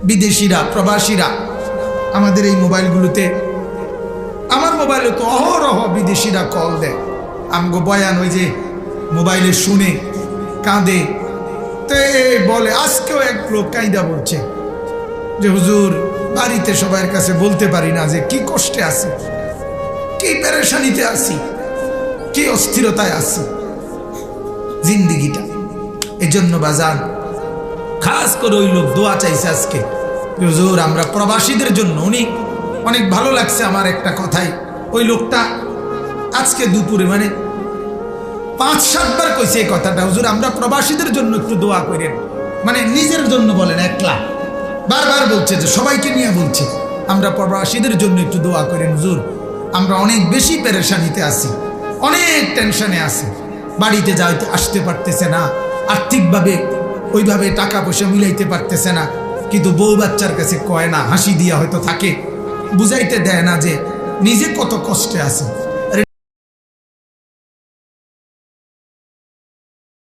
বিদেশিরা, প্রবাসীরা আমাদের এই মোবাইলগুলোতে, আমার মোবাইলে তো অহরহ বিদেশিরা কল দেয়, আমগো বয়ান ওই যে মোবাইলে শুনে কাঁদে। তো বলে, আজকেও এক লোক কাঁদা বলছে যে হুজুর বাড়িতে সবার কাছে বলতে পারি না যে কি কষ্টে আছি, কি পেরেশানিতে আছি, কি অস্থিরতায় আছি জিন্দিগিটা। এজন্য বাজান খাস করে ওই লোক দোয়া চাইছে আজকে, হুজুর আমরা প্রবাসীদের জন্য। উনি অনেক ভালো লাগছে আমার একটা কথাই, ওই লোকটা আজকে দুপুরে মানে 5-7 বার কইছে এই কথাটা, হুজুর আমরা প্রবাসীদের জন্য একটু দোয়া করেন। মানে নিজের জন্য বলেন, একলা বারবার বলছে, যে সবাইকে নিয়ে বলছে আমরা প্রবাসীদের জন্য একটু দোয়া করেন হুজুর, আমরা অনেক বেশি পেরেশানিতে আছি, অনেক টেনশনে আছি, বাড়িতে যাইতে আসতে পারতেছে না, আর্থিকভাবে ওইভাবে টাকা পয়সা মিলাইতে পারতেছে না, কিন্তু বউ বাচ্চার কাছে কয় না, হাসি দিয়া হয়তো থাকে, বুঝাইতে দেয় না যে নিজে কত কষ্টে আছে।